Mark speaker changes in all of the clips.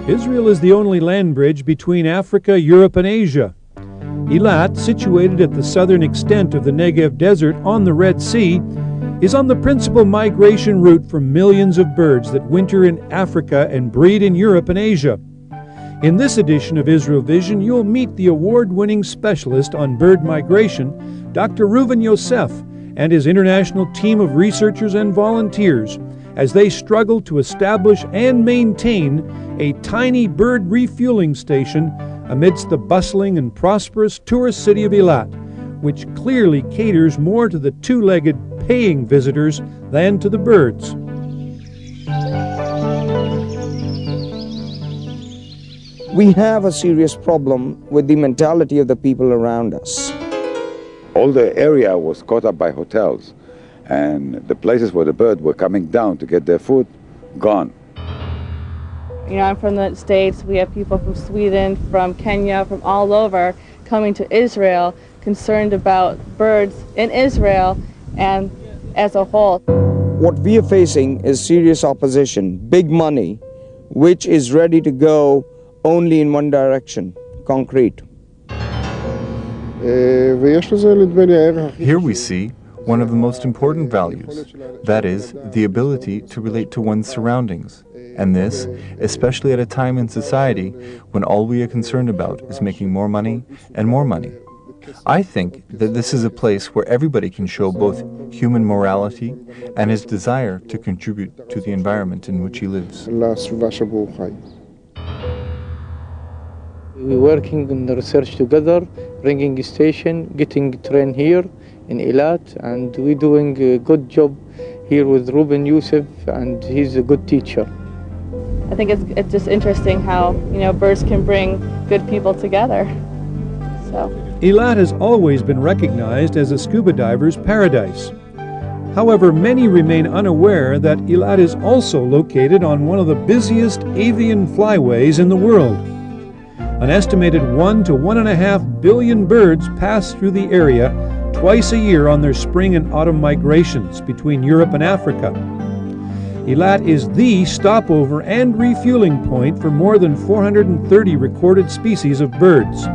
Speaker 1: Israel is the only land bridge between Africa, Europe, and Asia. Eilat, situated at the southern extent of the Negev Desert on the Red Sea, is on the principal migration route for millions of birds that winter in Africa and breed in Europe and Asia. In this edition of Israel Vision, you'll meet the award-winning specialist on bird migration, Dr. Reuven Yosef, and his international team of researchers and volunteers as they struggle to establish and maintain a tiny bird refueling station amidst the bustling and prosperous tourist city of Eilat, which clearly caters more to the two-legged paying visitors than to the birds.
Speaker 2: We have a serious problem with the mentality of the people around us.
Speaker 3: All the area was caught up by hotels, and the places where the birds were coming down to get their food, gone.
Speaker 4: You know, I'm from the States. We have people from Sweden, from Kenya, from all over coming to Israel, concerned about birds in Israel and as a whole.
Speaker 2: What we are facing is serious opposition, big money, which is ready to go only in one direction, concrete.
Speaker 5: Here we see one of the most important values, that is, the ability to relate to one's surroundings. And this, especially at a time in society when all we are concerned about is making more money and more money. I think that this is a place where everybody can show both human morality and his desire to contribute to the environment in which he lives.
Speaker 6: We're working on the research together, bringing a station, getting trained here in Eilat, and we're doing a good job here with Reuven Yosef, and he's a good teacher.
Speaker 4: I think it's just interesting how, you know, birds can bring good people together. So
Speaker 1: Eilat has always been recognized as a scuba diver's paradise. However, many remain unaware that Eilat is also located on one of the busiest avian flyways in the world. An estimated 1 to 1.5 billion birds pass through the area twice a year on their spring and autumn migrations between Europe and Africa. Eilat is the stopover and refueling point for more than 430 recorded species of birds.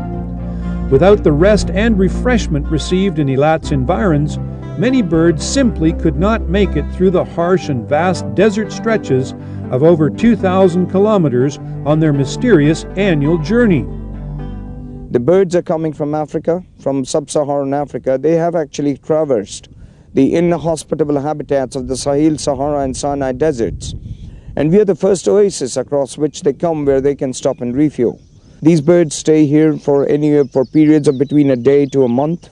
Speaker 1: Without the rest and refreshment received in Eilat's environs, many birds simply could not make it through the harsh and vast desert stretches of over 2,000 kilometers on their mysterious annual journey.
Speaker 2: The birds are coming from Africa, from sub-Saharan Africa. They have actually traversed the inhospitable habitats of the Sahel, Sahara, and Sinai deserts. And we are the first oasis across which they come where they can stop and refuel. These birds stay here for periods of between a day to a month.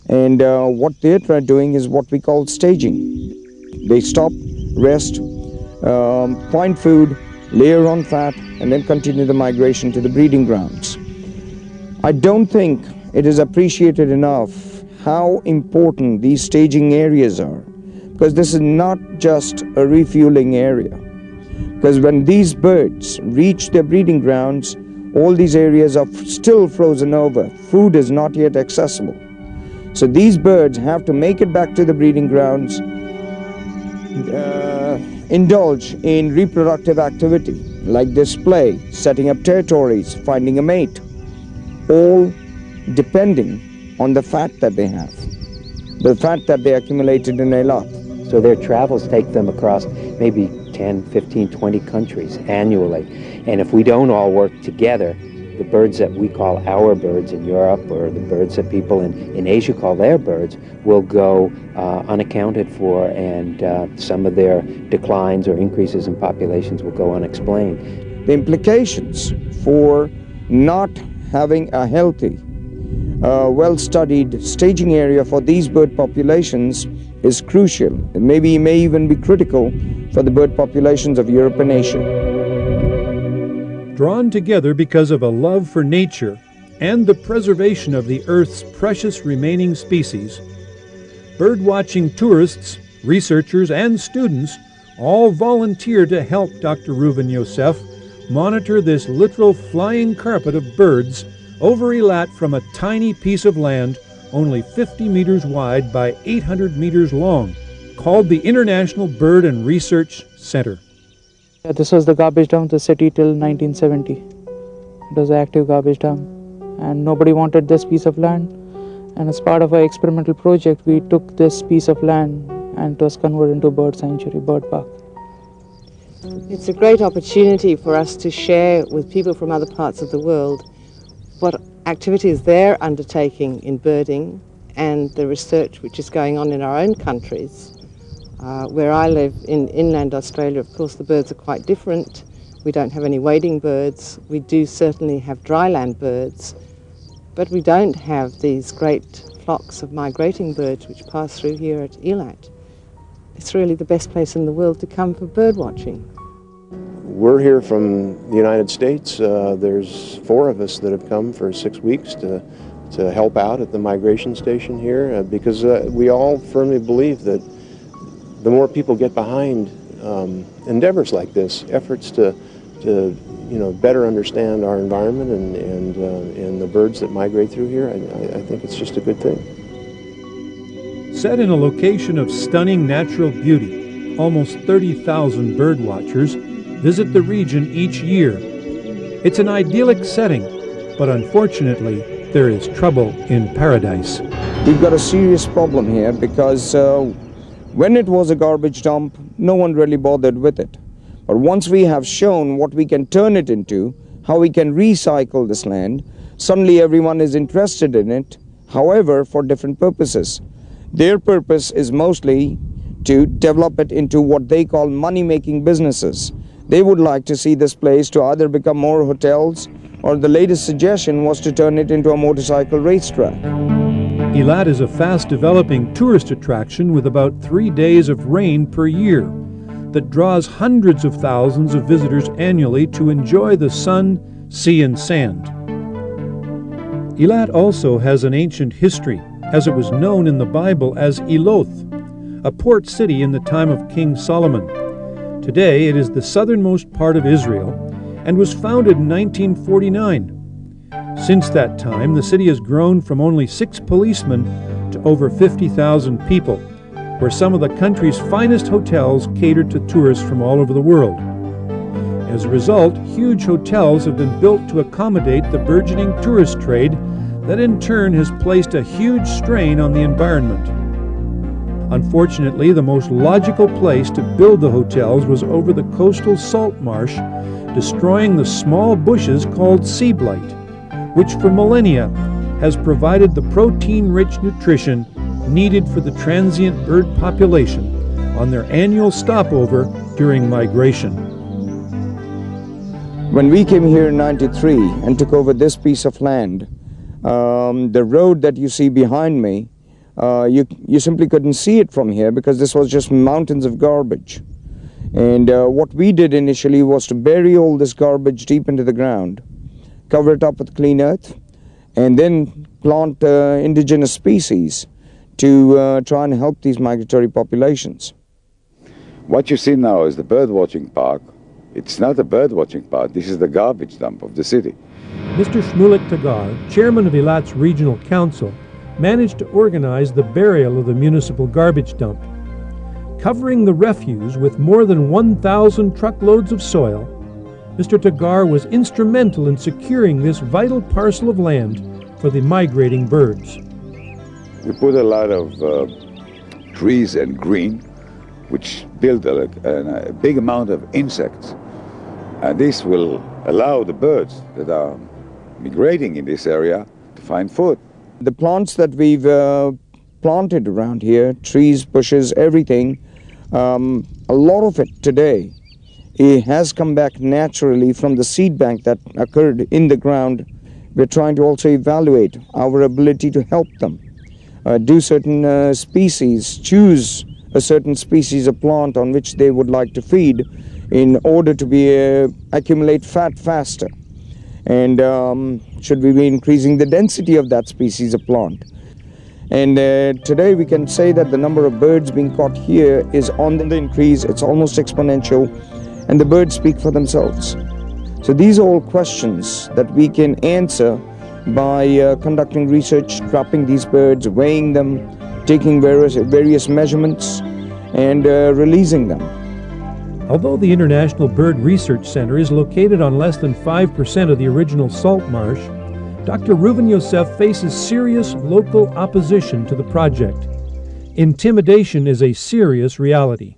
Speaker 2: And what they're doing is what we call staging. They stop, rest, find food, layer on fat, and then continue the migration to the breeding grounds. I don't think it is appreciated enough how important these staging areas are, because this is not just a refueling area. Because when these birds reach their breeding grounds, all these areas are still frozen over. Food is not yet accessible. So these birds have to make it back to the breeding grounds, indulge in reproductive activity like display, setting up territories, finding a mate, all depending on the fat that they have, the fat that they accumulated in Eilat.
Speaker 7: So their travels take them across maybe 10, 15, 20 countries annually. And if we don't all work together, the birds that we call our birds in Europe, or the birds that people in Asia call their birds, will go unaccounted for, and some of their declines or increases in populations will go unexplained.
Speaker 2: The implications for not having a healthy, well-studied staging area for these bird populations is crucial. It may even be critical for the bird populations of Europe and Asia.
Speaker 1: Drawn together because of a love for nature and the preservation of the Earth's precious remaining species, bird-watching tourists, researchers, and students all volunteer to help Dr. Reuven Yosef monitor this literal flying carpet of birds over Eilat from a tiny piece of land only 50 meters wide by 800 meters long, called the International Bird and Research Center.
Speaker 6: This was the garbage dump of the city till 1970. It was an active garbage dump, and nobody wanted this piece of land. And as part of our experimental project, we took this piece of land and it was converted into a bird sanctuary, bird park.
Speaker 8: It's a great opportunity for us to share with people from other parts of the world what activities they're undertaking in birding and the research which is going on in our own countries. Where I live in inland Australia, of course, the birds are quite different. We don't have any wading birds. We do certainly have dryland birds, but we don't have these great flocks of migrating birds which pass through here at Eilat. It's really the best place in the world to come for bird watching.
Speaker 9: We're here from the United States. There's 4 of us that have come for 6 weeks to help out at the migration station here because we all firmly believe that the more people get behind endeavors like this, efforts to better understand our environment and the birds that migrate through here, I think it's just a good thing.
Speaker 1: Set in a location of stunning natural beauty, almost 30,000 bird watchers visit the region each year. It's an idyllic setting, but unfortunately, there is trouble in paradise.
Speaker 2: We've got a serious problem here because when it was a garbage dump, no one really bothered with it. But once we have shown what we can turn it into, how we can recycle this land, suddenly everyone is interested in it, however, for different purposes. Their purpose is mostly to develop it into what they call money-making businesses. They would like to see this place to either become more hotels, or the latest suggestion was to turn it into a motorcycle racetrack.
Speaker 1: Eilat is a fast-developing tourist attraction with about 3 days of rain per year that draws hundreds of thousands of visitors annually to enjoy the sun, sea, and sand. Eilat also has an ancient history, as it was known in the Bible as Eloth, a port city in the time of King Solomon. Today it is the southernmost part of Israel and was founded in 1949. Since that time, the city has grown from only 6 policemen to over 50,000 people, where some of the country's finest hotels cater to tourists from all over the world. As a result, huge hotels have been built to accommodate the burgeoning tourist trade that in turn has placed a huge strain on the environment. Unfortunately, the most logical place to build the hotels was over the coastal salt marsh, destroying the small bushes called sea blight, which for millennia has provided the protein-rich nutrition needed for the transient bird population on their annual stopover during migration.
Speaker 2: When we came here in '93 and took over this piece of land, the road that you see behind me, you simply couldn't see it from here because this was just mountains of garbage. And what we did initially was to bury all this garbage deep into the ground, cover it up with clean earth, and then plant indigenous species to try and help these migratory populations.
Speaker 3: What you see now is the bird watching park. It's not a bird watching park, this is the garbage dump of the city.
Speaker 1: Mr. Shmulik Tagar, chairman of Eilat's Regional Council, managed to organize the burial of the municipal garbage dump. Covering the refuse with more than 1,000 truckloads of soil, Mr. Tagar was instrumental in securing this vital parcel of land for the migrating birds.
Speaker 3: We put a lot of trees and green, which build a big amount of insects. And this will allow the birds that are migrating in this area to find food.
Speaker 2: The plants that we've planted around here, trees, bushes, everything, a lot of it today, it has come back naturally from the seed bank that occurred in the ground. We're trying to also evaluate our ability to help them. Do certain species, choose a certain species of plant on which they would like to feed in order to be accumulate fat faster. And should we be increasing the density of that species of plant? And today we can say that the number of birds being caught here is on the increase. It's almost exponential, and the birds speak for themselves. So these are all questions that we can answer by conducting research, trapping these birds, weighing them, taking various measurements, and releasing them.
Speaker 1: Although the International Bird Research Center is located on less than 5% of the original salt marsh, Dr. Reuven Yosef faces serious local opposition to the project. Intimidation is a serious reality.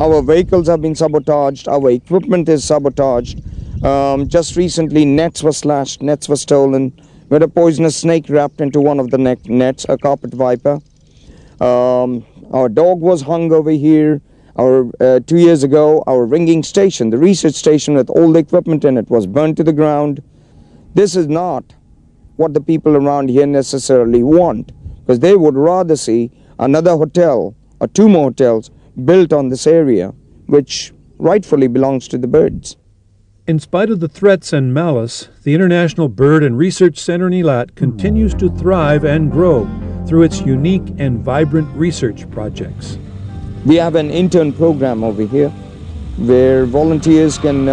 Speaker 2: Our vehicles have been sabotaged, our equipment is sabotaged. Just recently, nets were slashed, nets were stolen. We had a poisonous snake wrapped into one of the nets, a carpet viper. Our dog was hung over here. 2 years ago, our ringing station, the research station with all the equipment in it, was burned to the ground. This is not what the people around here necessarily want, because they would rather see another hotel or 2 more hotels built on this area, which rightfully belongs to the birds.
Speaker 1: In spite of the threats and malice, the International Bird and Research Center in Eilat continues to thrive and grow through its unique and vibrant research projects.
Speaker 2: We have an intern program over here where volunteers can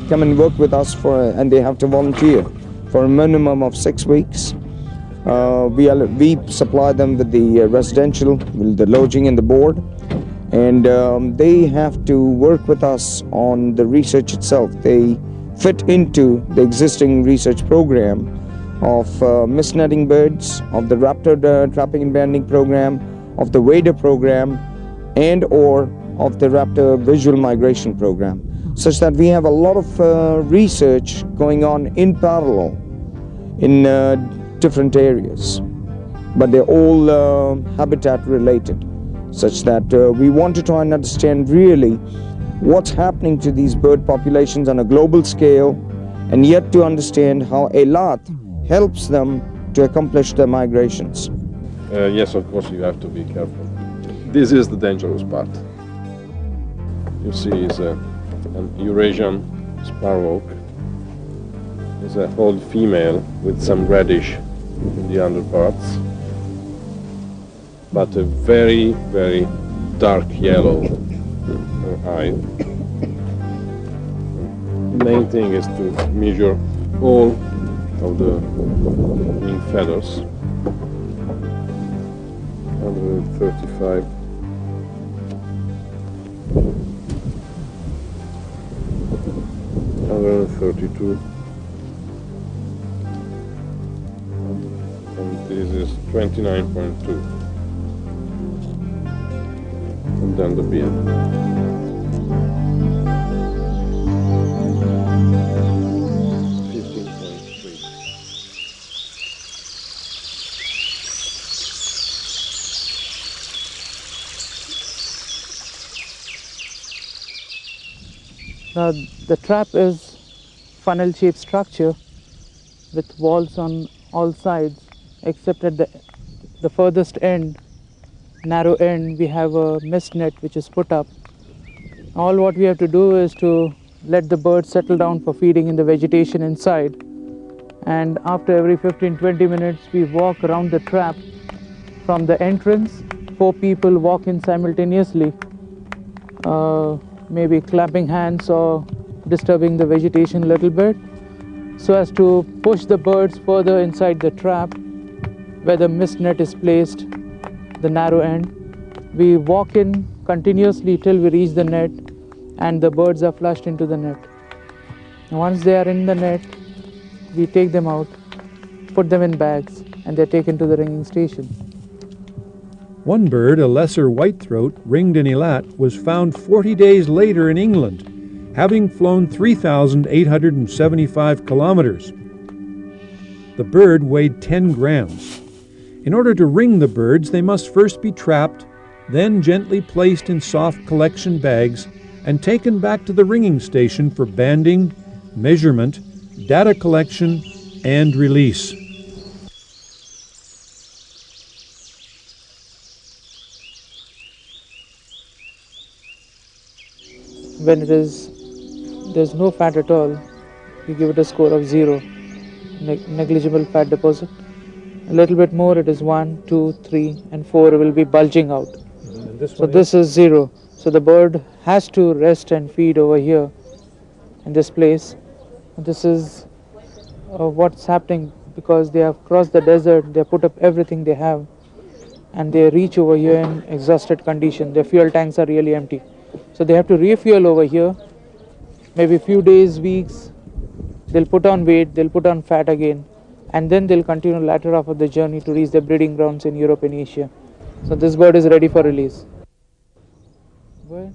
Speaker 2: come and work with us and they have to volunteer for a minimum of 6 weeks. We supply them with the residential, with the lodging and the board, and they have to work with us on the research itself. They fit into the existing research program of mist netting birds, of the raptor trapping and banding program, of the wader program, and or of the raptor visual migration program, such that we have a lot of research going on in parallel in different areas, but they're all habitat related, such that we want to try and understand really what's happening to these bird populations on a global scale, and yet to understand how Eilat helps them to accomplish their migrations.
Speaker 10: Yes, of course you have to be careful. This is the dangerous part. You see it's an Eurasian sparrowhawk. It's a whole female with some reddish in the underparts, but a very, very dark yellow eye. The main thing is to measure all of the wing feathers. 135. 132. And this is 29.2. And then the beard.
Speaker 6: Now the trap is funnel-shaped structure with walls on all sides, except at the furthest end, narrow end, we have a mist net which is put up. All what we have to do is to let the birds settle down for feeding in the vegetation inside, and after every 15-20 minutes we walk around the trap from the entrance. 4 people walk in simultaneously, maybe clapping hands or disturbing the vegetation a little bit, so as to push the birds further inside the trap where the mist net is placed, the narrow end. We walk in continuously till we reach the net, and the birds are flushed into the net. Once they are in the net, we take them out, put them in bags, and they're taken to the ringing station.
Speaker 1: One bird, a lesser whitethroat, ringed in Eilat, was found 40 days later in England, having flown 3,875 kilometers. The bird weighed 10 grams. In order to ring the birds, they must first be trapped, then gently placed in soft collection bags and taken back to the ringing station for banding, measurement, data collection, and release.
Speaker 6: When there's no fat at all, we give it a score of 0, negligible fat deposit. A little bit more, it is 1, 2, 3, and 4 will be bulging out. So this is 0. So the bird has to rest and feed over here in this place. This is what's happening, because they have crossed the desert, they put up everything they have, and they reach over here in exhausted condition. Their fuel tanks are really empty. So they have to refuel over here, maybe a few days, weeks. They'll put on weight, they'll put on fat again, and then they'll continue latter half of the journey to reach their breeding grounds in Europe and Asia. So this bird is ready for release. Go ahead.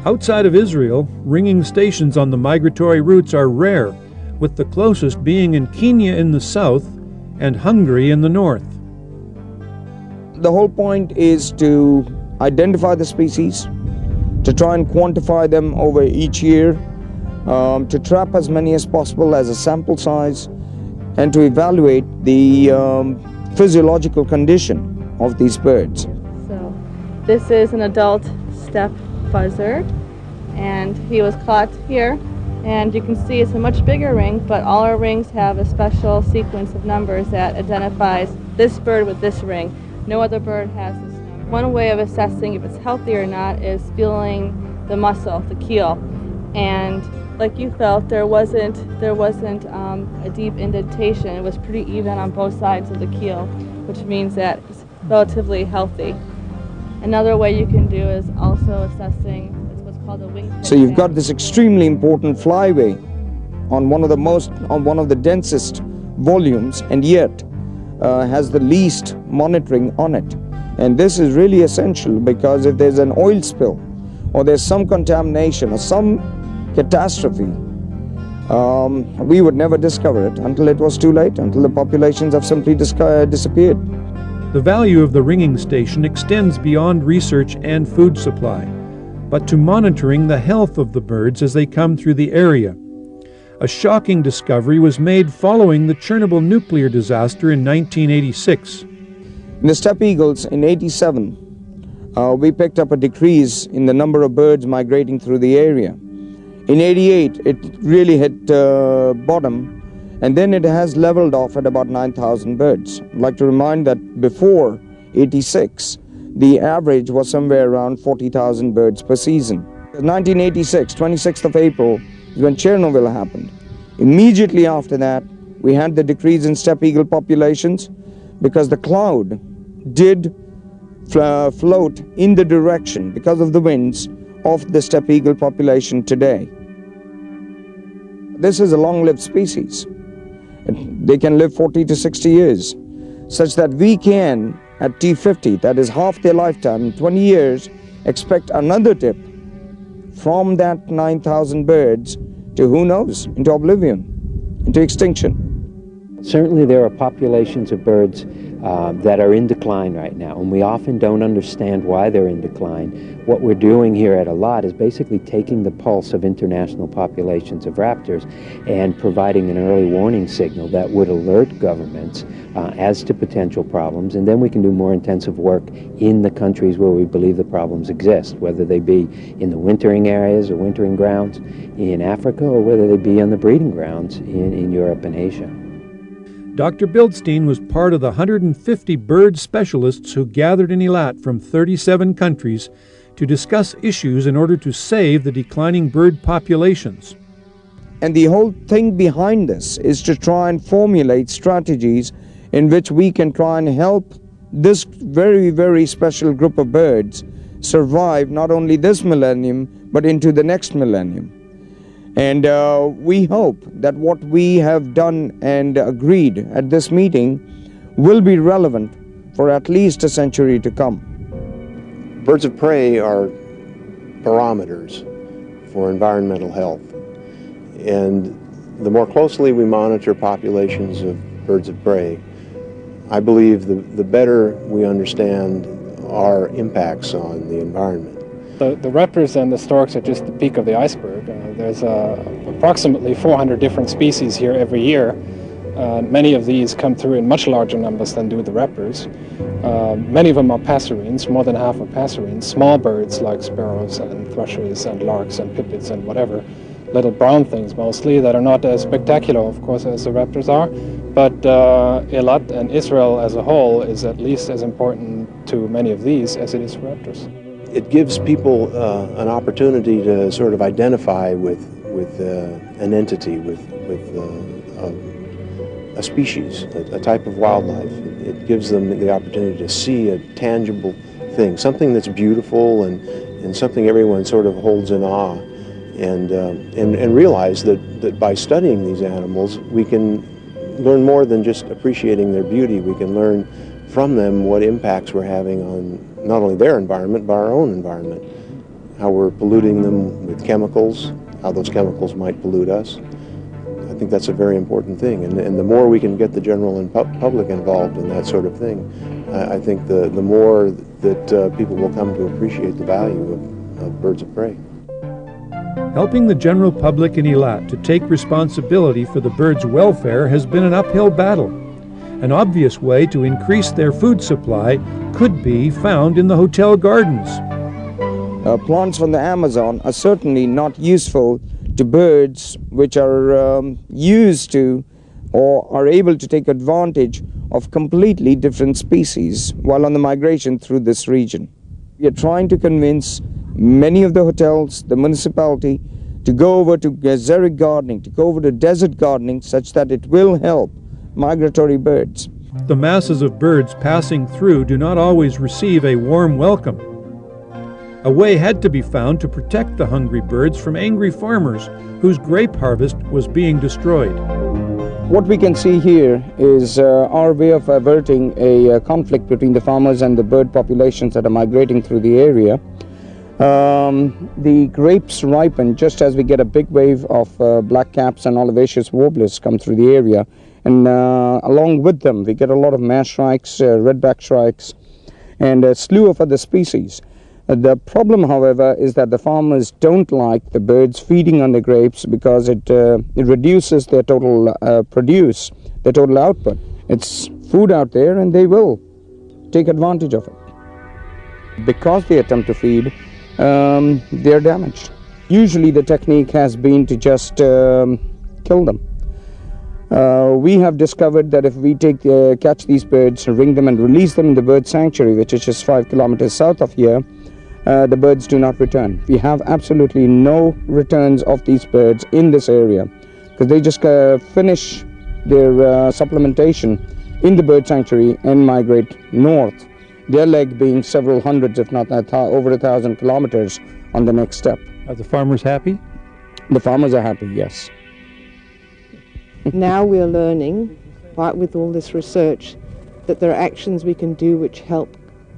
Speaker 1: Outside of Israel, ringing stations on the migratory routes are rare, with the closest being in Kenya in the south and Hungary in the north.
Speaker 2: The whole point is to identify the species, to try and quantify them over each year, to trap as many as possible as a sample size, and to evaluate the physiological condition of these birds.
Speaker 4: So this is an adult steppe buzzard, and he was caught here, and you can see it's a much bigger ring, but all our rings have a special sequence of numbers that identifies this bird with this ring. No other bird has this number. One way of assessing if it's healthy or not is feeling the muscle, the keel, and like you felt, there wasn't a deep indentation. It was pretty even on both sides of the keel, which means that it's relatively healthy. Another way you can do is also assessing what's called a wingtip.
Speaker 2: So you've got this extremely important flyway on one of the densest volumes, and yet has the least monitoring on it. And this is really essential, because if there's an oil spill or there's some contamination or some catastrophe, we would never discover it until it was too late, until the populations have simply disappeared.
Speaker 1: The value of the ringing station extends beyond research and food supply, but to monitoring the health of the birds as they come through the area. A shocking discovery was made following the Chernobyl nuclear disaster in 1986.
Speaker 2: In the steppe eagles in '87, we picked up a decrease in the number of birds migrating through the area. In '88, it really hit bottom, and then it has leveled off at about 9,000 birds. I'd like to remind that before '86, the average was somewhere around 40,000 birds per season. 1986, 26th of April, is when Chernobyl happened. Immediately after that, we had the decrease in steppe eagle populations, because the cloud did float in the direction, because of the winds, of the steppe eagle population today. This is a long-lived species. They can live 40 to 60 years, such that we can, at T50, that is half their lifetime, in 20 years, expect another dip from that 9,000 birds to, who knows, into oblivion, into extinction.
Speaker 7: Certainly there are populations of birds that are in decline right now, and we often don't understand why they're in decline. What we're doing here at Eilat is basically taking the pulse of international populations of raptors and providing an early warning signal that would alert governments as to potential problems, and then we can do more intensive work in the countries where we believe the problems exist, whether they be in the wintering areas or wintering grounds in Africa, or whether they be on the breeding grounds in Europe and Asia.
Speaker 1: Dr. Bildstein was part of the 150 bird specialists who gathered in Eilat from 37 countries to discuss issues in order to save the declining bird populations.
Speaker 2: And the whole thing behind this is to try and formulate strategies in which we can try and help this very, very special group of birds survive not only this millennium, but into the next millennium. And we hope that what we have done and agreed at this meeting will be relevant for at least a century to come.
Speaker 9: Birds of prey are barometers for environmental health. And the more closely we monitor populations of birds of prey, I believe the better we understand our impacts on the environment.
Speaker 11: The raptors and the storks are just the peak of the iceberg. There's approximately 400 different species here every year. Many of these come through in much larger numbers than do the raptors. Many of them are passerines, more than half are passerines, small birds like sparrows and thrushes and larks and pipits and whatever, little brown things mostly that are not as spectacular, of course, as the raptors are. But Eilat and Israel as a whole is at least as important to many of these as it is for raptors.
Speaker 9: It gives people an opportunity to sort of identify with an entity, with a species, a type of wildlife. It gives them the opportunity to see a tangible thing, something that's beautiful and something everyone sort of holds in awe, and realize that by studying these animals, we can learn more than just appreciating their beauty. We can learn from them what impacts we're having on not only their environment, but our own environment, how we're polluting them with chemicals, how those chemicals might pollute us. I think that's a very important thing, and the more we can get the general and public involved in that sort of thing, I think the more that people will come to appreciate the value of birds of prey.
Speaker 1: Helping the general public in Eilat to take responsibility for the birds' welfare has been an uphill battle. An obvious way to increase their food supply could be found in the hotel gardens.
Speaker 2: Plants from the Amazon are certainly not useful to birds which are used to or are able to take advantage of completely different species while on the migration through this region. We are trying to convince many of the hotels, the municipality, to go over to xeric gardening, to go over to desert gardening, such that it will help migratory birds.
Speaker 1: The masses of birds passing through do not always receive a warm welcome. A way had to be found to protect the hungry birds from angry farmers whose grape harvest was being destroyed.
Speaker 2: What we can see here is our way of averting a conflict between the farmers and the bird populations that are migrating through the area. The grapes ripen just as we get a big wave of blackcaps and olivaceous warblers come through the area, and along with them we get a lot of mash shrikes, redback shrikes, and a slew of other species. The problem, however, is that the farmers don't like the birds feeding on the grapes because it reduces their total produce, their total output. It's food out there and they will take advantage of it. Because they attempt to feed, they're damaged. Usually the technique has been to just kill them. We have discovered that if we catch these birds, ring them and release them in the bird sanctuary, which is just 5 kilometers south of here, the birds do not return. We have absolutely no returns of these birds in this area because they just finish their supplementation in the bird sanctuary and migrate north, their leg being several hundreds, if not over 1,000 kilometers on the next step.
Speaker 1: Are the farmers happy?
Speaker 2: The farmers are happy, yes.
Speaker 8: Now we're learning, right, with all this research, that there are actions we can do which help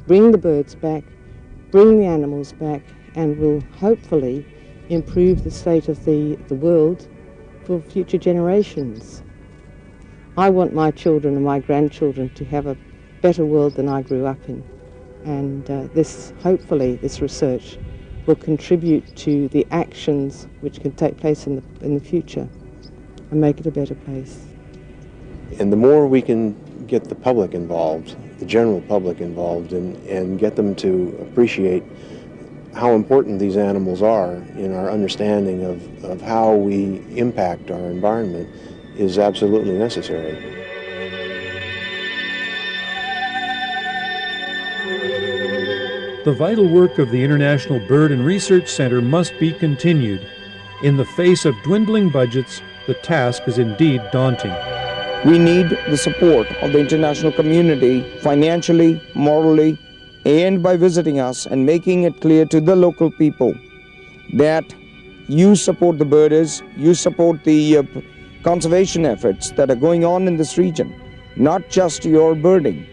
Speaker 8: bring the birds back, bring the animals back, and will hopefully improve the state of the world for future generations. I want my children and my grandchildren to have a better world than I grew up in, and hopefully this research will contribute to the actions which can take place in the future and make it a better place.
Speaker 9: And the more we can get the public involved, the general public involved, and get them to appreciate how important these animals are in our understanding of how we impact our environment is absolutely necessary.
Speaker 1: The vital work of the International Bird and Research Center must be continued. In the face of dwindling budgets, the task is indeed daunting.
Speaker 2: We need the support of the international community financially, morally, and by visiting us and making it clear to the local people that you support the birders, you support the conservation efforts that are going on in this region, not just your birding,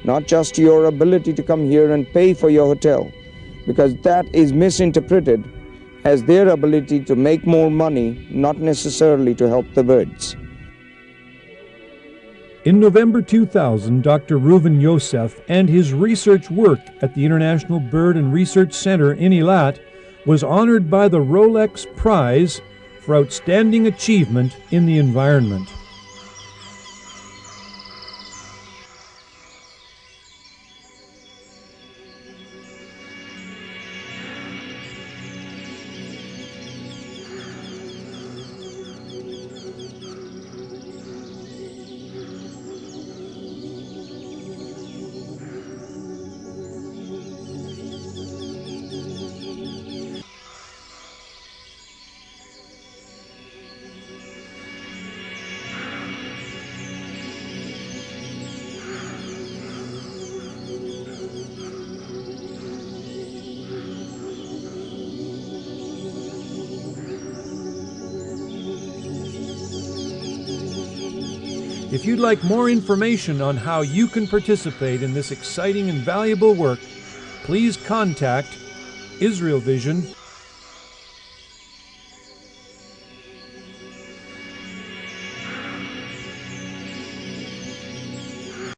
Speaker 2: not just your ability to come here and pay for your hotel, because that is misinterpreted as their ability to make more money, not necessarily to help the birds.
Speaker 1: In November 2000, Dr. Reuven Yosef and his research work at the International Bird and Research Center in Eilat was honored by the Rolex Prize for Outstanding Achievement in the Environment. If you'd like more information on how you can participate in this exciting and valuable work, please contact Israel Vision